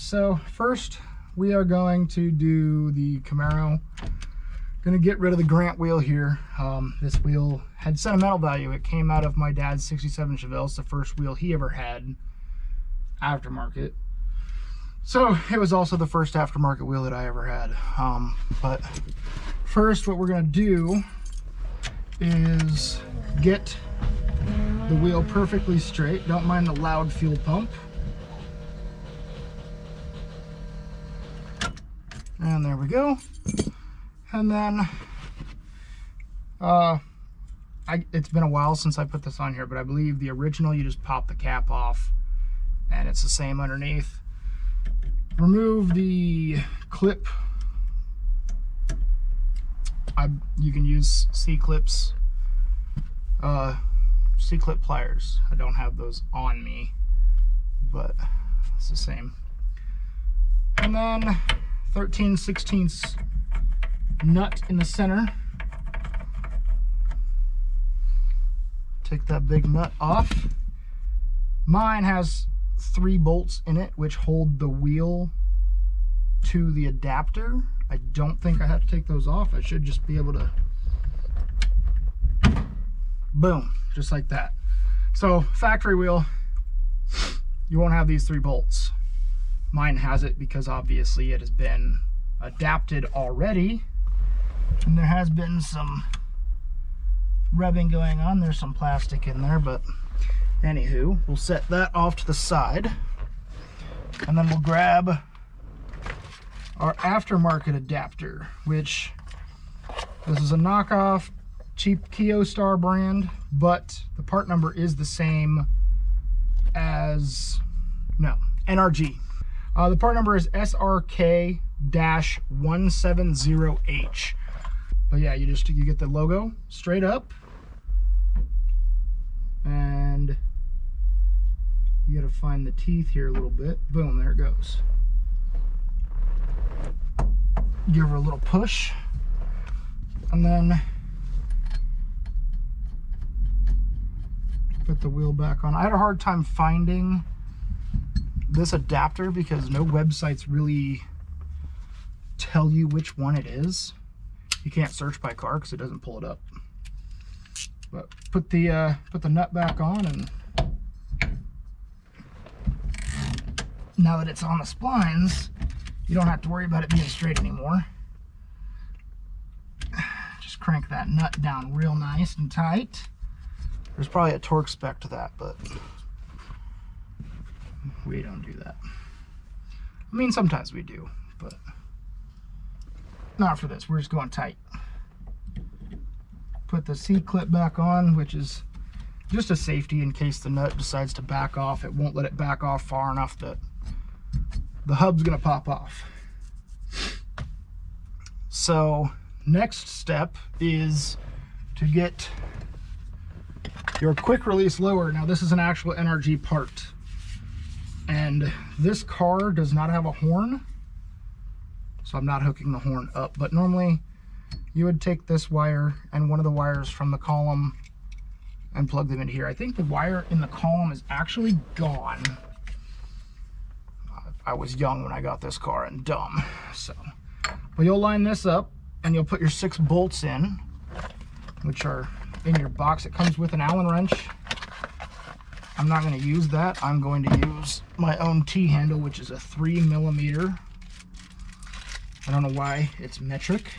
So first we are going to do the Camaro. Gonna get rid of the Grant wheel here. This wheel had sentimental value. It came out of my dad's 67 Chevelle. It's the first wheel he ever had aftermarket. So it was also the first aftermarket wheel that I ever had. But first what we're gonna do is get the wheel perfectly straight. Don't mind the loud fuel pump. And there we go. And then it's been a while since I put this on here, but I believe the original, you just pop the cap off and it's the same underneath. Remove the clip. You can use C-clips, C-clip pliers. I don't have those on me, but it's the same. And then 13/16 nut in the center. Take that big nut off. Mine has 3 bolts in it which hold the wheel to the adapter. I don't think I have to take those off. I should just be able to, boom, just like that. So factory wheel, you won't have these 3 bolts. Mine has it because obviously it has been adapted already. And there has been some rubbing going on. There's some plastic in there, but anywho, we'll set that off to the side. And then we'll grab our aftermarket adapter, which this is a knockoff, cheap Kyostar brand, but the part number is the same as, no, NRG. The part number is SRK-170H. But yeah, you get the logo straight up, and you gotta find the teeth here a little bit. Boom, there it goes. Give her a little push, and then put the wheel back on. I had a hard time finding this adapter because no websites really tell you which one it is. You can't search by car because it doesn't pull it up. But put the nut back on, and now that it's on the splines, you don't have to worry about it being straight anymore. Just crank that nut down real nice and tight. There's probably a torque spec to that, but we don't do that. I mean, sometimes we do, but not for this. We're just going tight. Put the C-clip back on, which is just a safety in case the nut decides to back off. It won't let it back off far enough that the hub's gonna pop off. So next step is to get your quick release lower. Now this is an actual NRG part, and this car does not have a horn, so I'm not hooking the horn up. But normally you would take this wire and one of the wires from the column and plug them in here. I think the wire in the column is actually gone. I was young when I got this car and dumb, so. Well, you'll line this up and you'll put your 6 bolts in, which are in your box. It comes with an Allen wrench. I'm not going to use that. I'm going to use my own T-handle, which is a 3mm. I don't know why it's metric,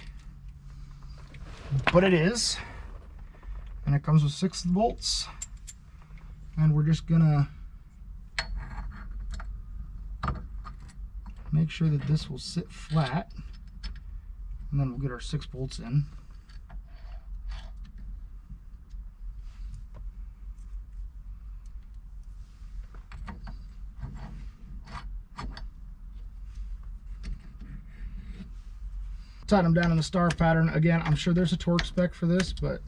but it is. And it comes with 6 bolts. And we're just gonna make sure that this will sit flat. And then we'll get our 6 bolts in. Tighten them down in the star pattern. Again, I'm sure there's a torque spec for this, but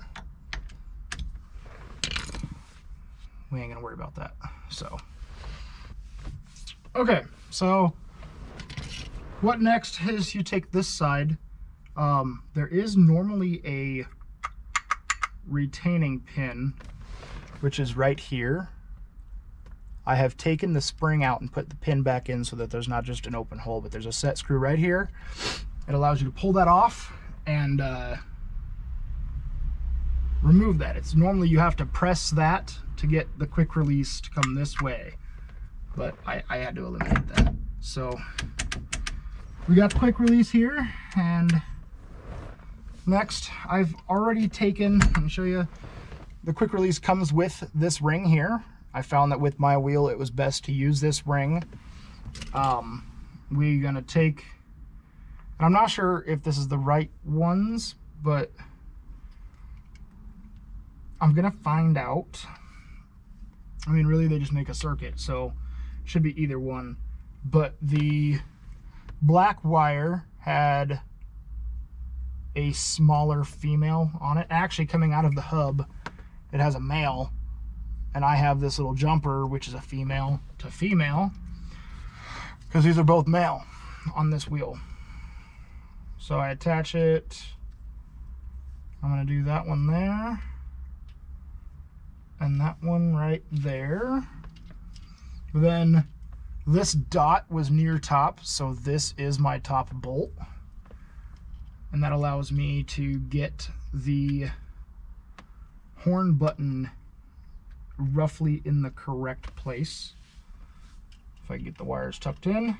we ain't gonna worry about that. So, okay, so what next is you take this side. There is normally a retaining pin, which is right here. I have taken the spring out and put the pin back in so that there's not just an open hole, but there's a set screw right here. It allows you to pull that off and remove that. It's normally you have to press that to get the quick release to come this way, but I had to eliminate that. So we got the quick release here, and next I've already taken, let me show you, the quick release comes with this ring here. I found that with my wheel it was best to use this ring. We're gonna take, and I'm not sure if this is the right ones, but I'm gonna find out. I mean, really they just make a circuit, so it should be either one. But the black wire had a smaller female on it. Actually, coming out of the hub, it has a male, and I have this little jumper, which is a female to female, because these are both male on this wheel. So I attach it. I'm gonna do that one there, and that one right there. Then this dot was near top, so this is my top bolt, and that allows me to get the horn button roughly in the correct place. If I can get the wires tucked in.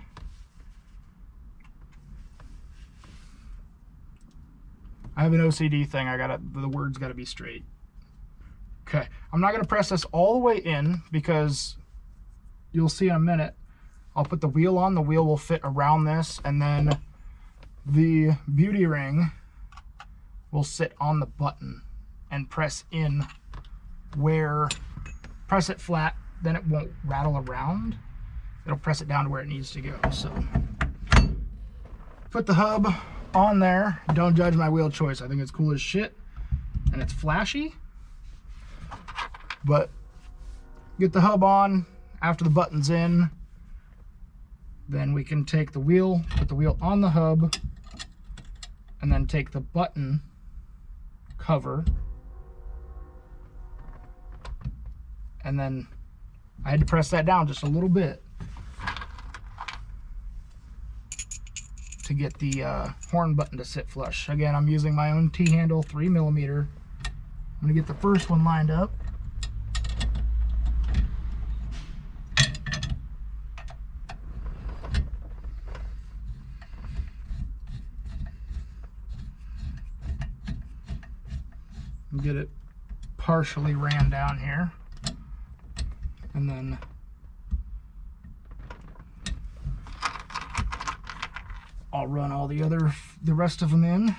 I have an OCD thing, the words gotta be straight. Okay, I'm not gonna press this all the way in because you'll see in a minute, I'll put the wheel on, the wheel will fit around this, and then the beauty ring will sit on the button and press in where, press it flat, then it won't rattle around. It'll press it down to where it needs to go. So put the hub on there. Don't judge my wheel choice. I think it's cool as shit and it's flashy, but get the hub on. After the button's in, then we can take the wheel, put the wheel on the hub, and then take the button cover, and then I had to press that down just a little bit to get the horn button to sit flush. Again, I'm using my own T-handle 3mm. I'm gonna get the first one lined up. Get it partially ran down here, and then I'll run all the rest of them in.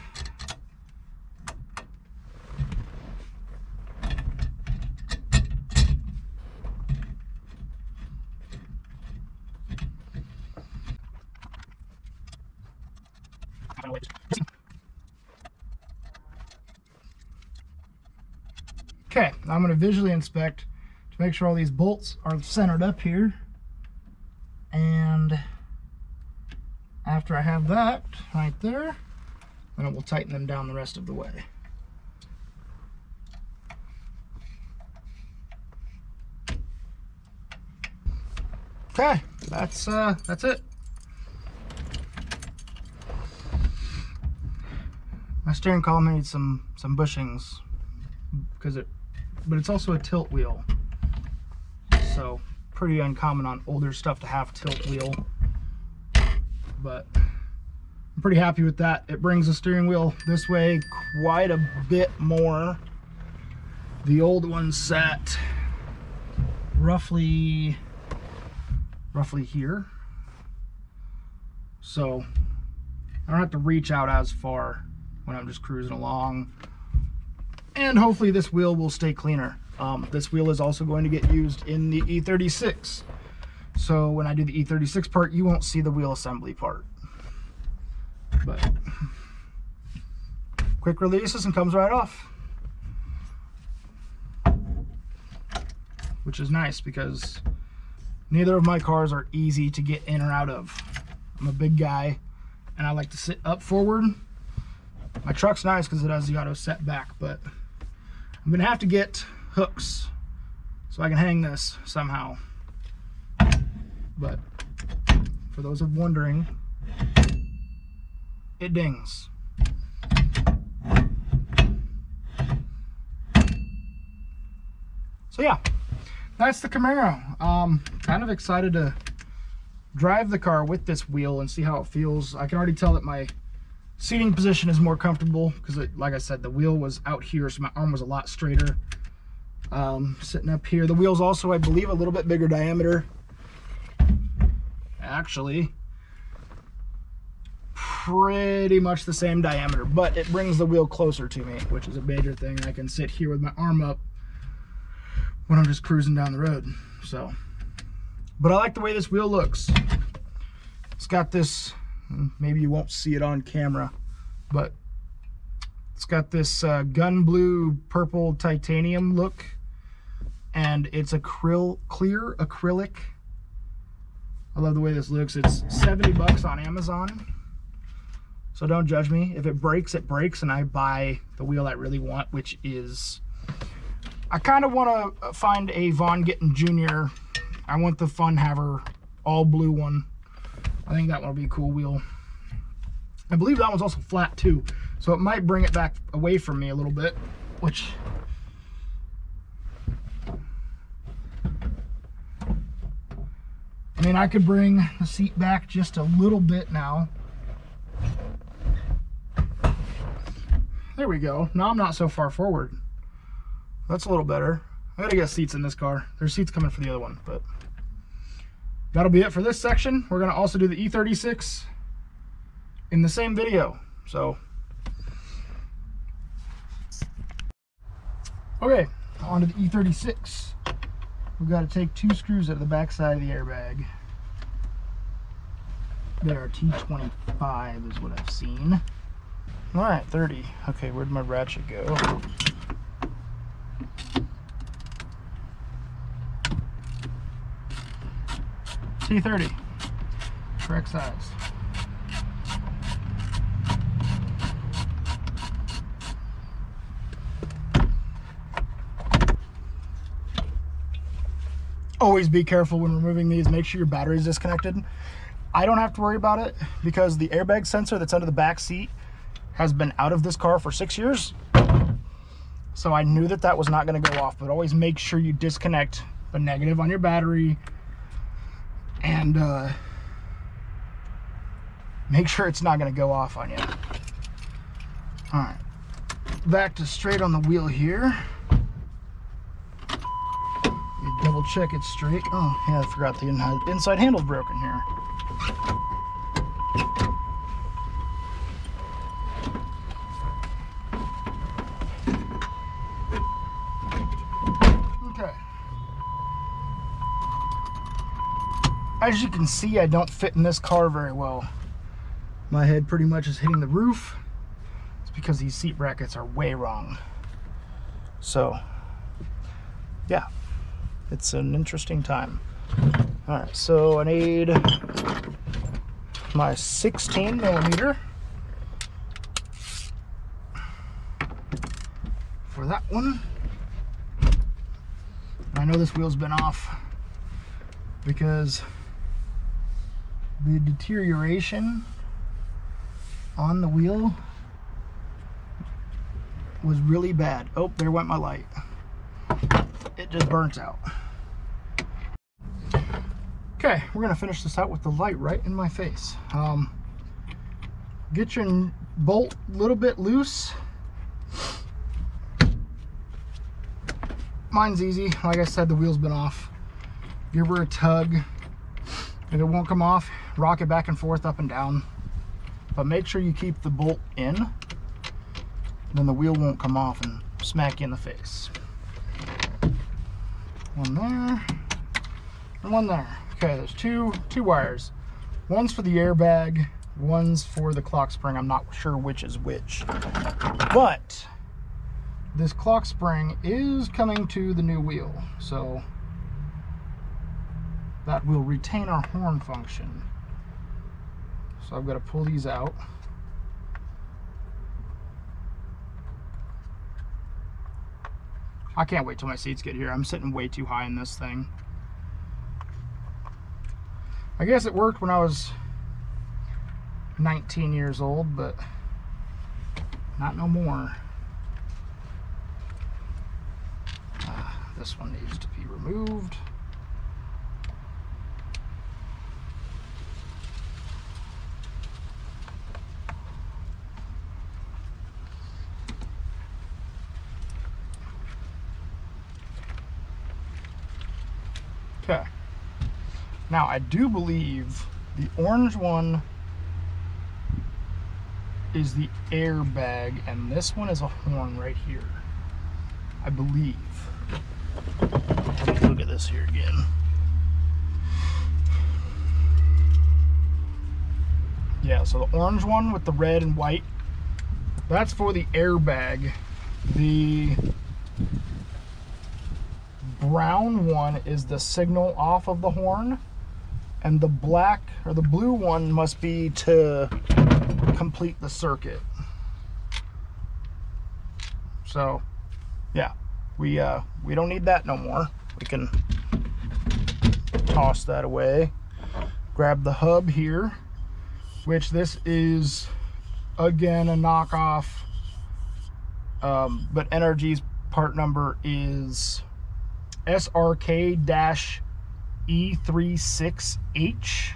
Okay, I'm going to visually inspect to make sure all these bolts are centered up here. And after I have that right there, then it will tighten them down the rest of the way. Okay, that's it. My steering column needs some bushings but it's also a tilt wheel, so pretty uncommon on older stuff to have tilt wheel, but I'm pretty happy with that. It brings the steering wheel this way quite a bit more. The old one sat roughly here, so I don't have to reach out as far when I'm just cruising along. And hopefully this wheel will stay cleaner. This wheel is also going to get used in the E36. So when I do the E36 part, you won't see the wheel assembly part. But quick releases and comes right off. Which is nice because neither of my cars are easy to get in or out of. I'm a big guy and I like to sit up forward. My truck's nice because it has the auto set back, but I'm gonna have to get hooks so I can hang this somehow. but for those of wondering, it dings. So yeah, that's the Camaro. Kind of excited to drive the car with this wheel and see how it feels. I can already tell that my seating position is more comfortable because, like I said, the wheel was out here, so my arm was a lot straighter. Sitting up here, the wheel's also, I believe, a little bit bigger diameter. Actually, pretty much the same diameter, but it brings the wheel closer to me, which is a major thing. I can sit here with my arm up when I'm just cruising down the road. So, but I like the way this wheel looks. It's got this, maybe you won't see it on camera, but it's got this gun blue purple titanium look, and it's clear acrylic. I love the way this looks. It's 70 bucks on Amazon, so don't judge me. If it breaks, it breaks, and I buy the wheel I really want, which is, I kind of want to find a Von Gittin Jr. I want the Fun Haver all blue one. I think that one will be a cool wheel. I believe that one's also flat too, so it might bring it back away from me a little bit, which, I mean, I could bring the seat back just a little bit now. There we go. Now I'm not so far forward. That's a little better. I gotta get seats in this car. There's seats coming for the other one, but that'll be it for this section. We're gonna also do the E36 in the same video. So, okay, on to the E36. We've got to take 2 screws out of the back side of the airbag. There, T25 is what I've seen. All right, 30. Okay, where'd my ratchet go? T30, correct size. Always be careful when removing these. Make sure your battery is disconnected. I don't have to worry about it because the airbag sensor that's under the back seat has been out of this car for 6 years. So I knew that that was not going to go off, but always make sure you disconnect the negative on your battery and make sure it's not going to go off on you. All right, back to straight on the wheel here. Double check it's straight. Oh yeah, I forgot the inside handle's broken here. Okay. As you can see, I don't fit in this car very well. My head pretty much is hitting the roof. It's because these seat brackets are way wrong. So, yeah. It's an interesting time. All right, so I need my 16 millimeter for that one. I know this wheel's been off because the deterioration on the wheel was really bad. Oh, there went my light. It just burnt out. Okay, we're gonna finish this out with the light right in my face. Get your bolt a little bit loose. Mine's easy. Like I said, the wheel's been off. Give her a tug. If it won't come off, rock it back and forth, up and down. But make sure you keep the bolt in. Then the wheel won't come off and smack you in the face. One there, and one there. Okay, there's two wires. One's for the airbag, one's for the clock spring. I'm not sure which is which. But this clock spring is coming to the new wheel, so that will retain our horn function. So I've got to pull these out. I can't wait till my seats get here. I'm sitting way too high in this thing. I guess it worked when I was 19 years old, but not no more. This one needs to be removed. Okay. Now I do believe the orange one is the airbag, and this one is a horn right here, I believe. Let me look at this here again. Yeah, so the orange one with the red and white, that's for the airbag. The brown one is the signal off of the horn, and the black or the blue one must be to complete the circuit. So yeah, we don't need that no more. We can toss that away. Grab the hub here, which this is again a knockoff, but NRG's part number is SRK-E36H.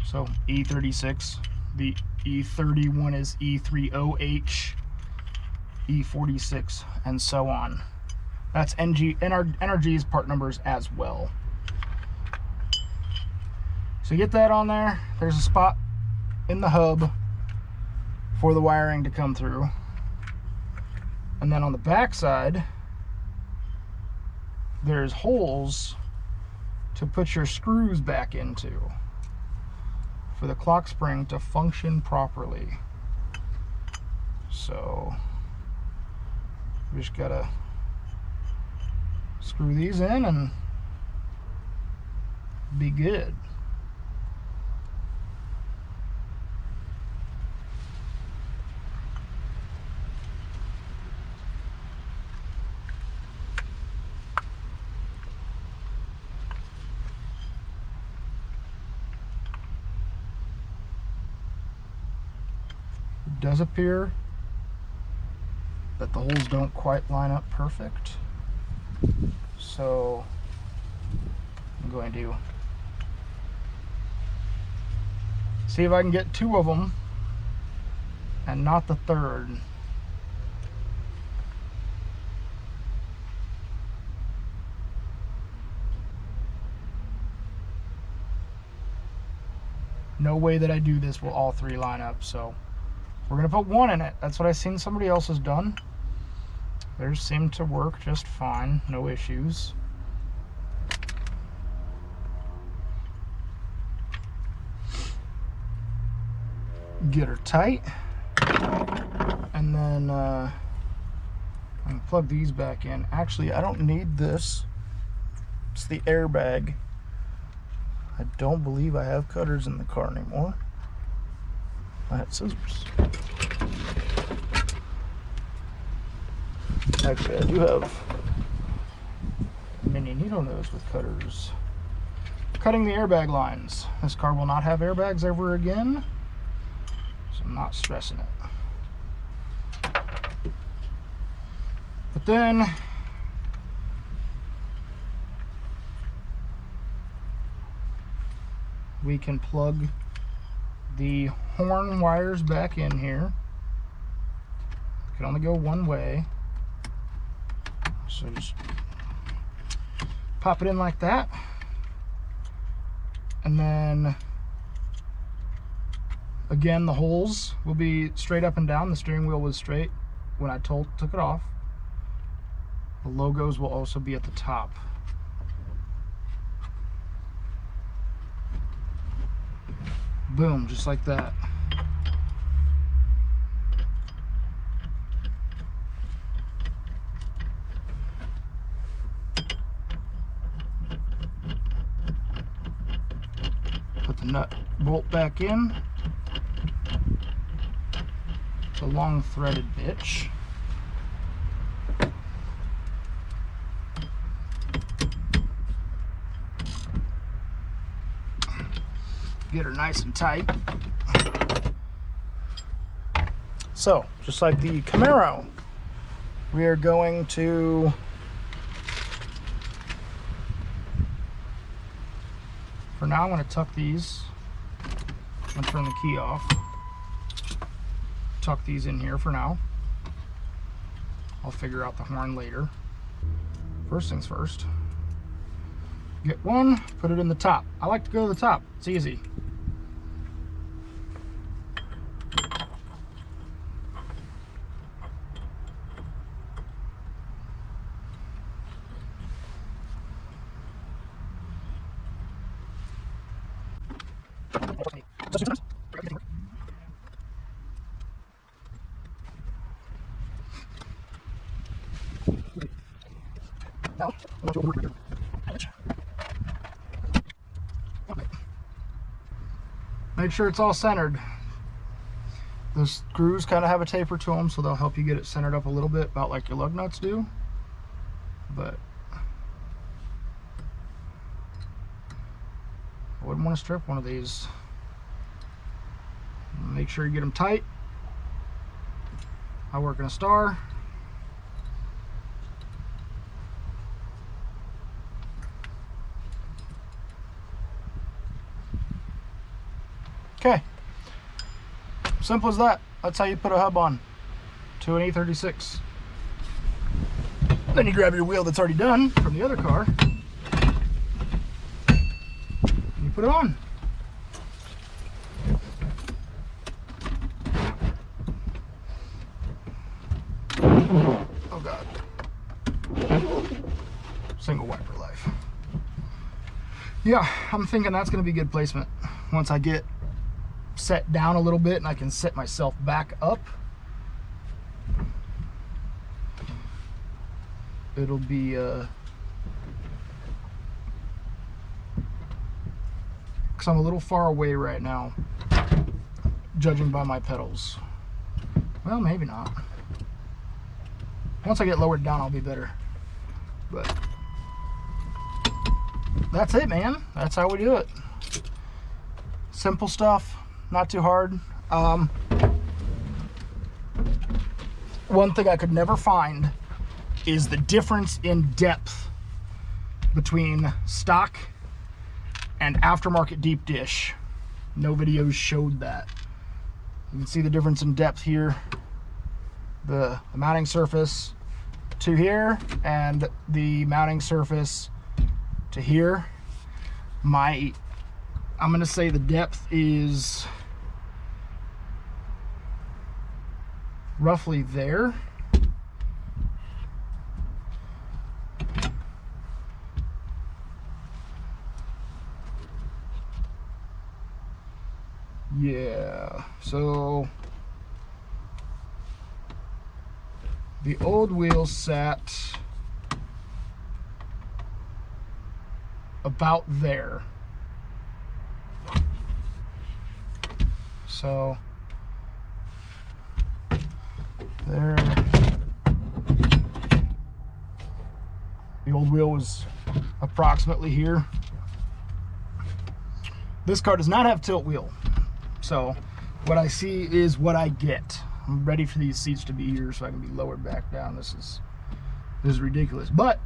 So E36. The E31 is E30H, E46, and so on. That's NRG's part numbers as well. So get that on there. There's a spot in the hub for the wiring to come through. And then on the back side, there's holes to put your screws back into for the clock spring to function properly. So we just gotta screw these in and be good. It does appear that the holes don't quite line up perfect, so I'm going to see if I can get two of them and not the third. No way that I do this will all three line up, so we're gonna put one in it. That's what I've seen somebody else has done. Theirs seemed to work just fine, no issues. Get her tight, and then I can plug these back in. Actually, I don't need this. It's the airbag. I don't believe I have cutters in the car anymore. I had scissors. Actually, I do have mini needle nose with cutters. Cutting the airbag lines. This car will not have airbags ever again, so I'm not stressing it. But then we can plug the horn wires back in here. It can only go one way, so just pop it in like that, and then again the holes will be straight up and down. The steering wheel was straight when I took it off. The logos will also be at the top. Boom, just like that. Put the nut bolt back in. It's a long threaded bitch. get her nice and tight. So, just like the Camaro, we are going to for now, I'm going to tuck these and turn the key off. Tuck these in here for now. I'll figure out the horn later. First things first. Get one, put it in the top. I like to go to the top. It's easy. Make sure it's all centered. The screws kind of have a taper to them, so they'll help you get it centered up a little bit, about like your lug nuts do. But I wouldn't want to strip one of these. Make sure you get them tight. I work in a Star. Okay, simple as that. That's how you put a hub on to an E36. Then you grab your wheel that's already done from the other car and you put it on. Oh God. Single wiper life. Yeah, I'm thinking that's going to be good placement once I get set down a little bit and I can set myself back up. It'll be because I'm a little far away right now, judging by my pedals. Well, maybe not. Once I get lowered down, I'll be better. But that's it, man. That's how we do it. Simple stuff. Not too hard. One thing I could never find is the difference in depth between stock and aftermarket deep dish. No videos showed that. You can see the difference in depth here. The mounting surface to here and the mounting surface to here. I'm gonna say the depth is roughly there. Yeah, so the old wheel sat about there. So there, the old wheel was approximately here. This car does not have tilt wheel, so what I see is what I get. I'm ready for these seats to be here so I can be lowered back down. This is ridiculous, but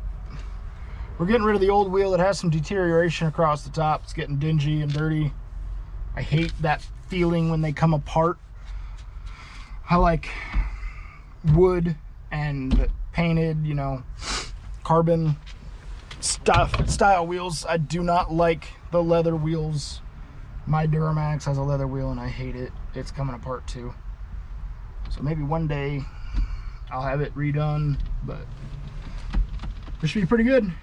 we're getting rid of the old wheel. It has some deterioration across the top. It's getting dingy and dirty. I hate that feeling when they come apart. I like wood and painted, you know, carbon style wheels. I do not like the leather wheels. My Duramax has a leather wheel and I hate it. It's coming apart too. So maybe one day I'll have it redone, but this should be pretty good.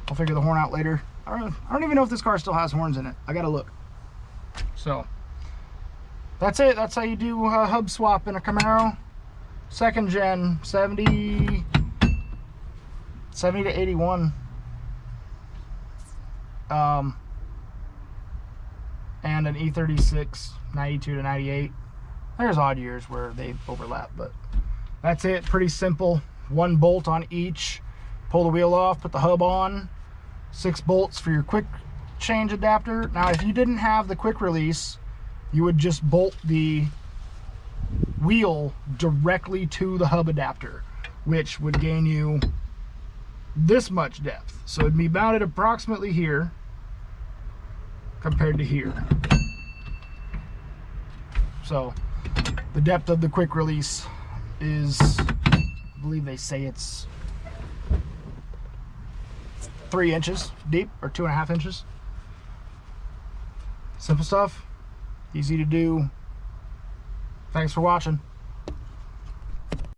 I'll figure the horn out later. I don't even know if this car still has horns in it. I gotta look. So that's it. That's how you do a hub swap in a Camaro. Second gen, 70 to 81. And an E36, 92 to 98. There's odd years where they overlap, but that's it. Pretty simple. One bolt on each. Pull the wheel off, put the hub on. 6 bolts for your quick change adapter. Now, if you didn't have the quick release, you would just bolt the wheel directly to the hub adapter, which would gain you this much depth. So it'd be mounted approximately here compared to here. So the depth of the quick release is, I believe they say it's 3 inches deep, or 2.5 inches. Simple stuff, easy to do. Thanks for watching.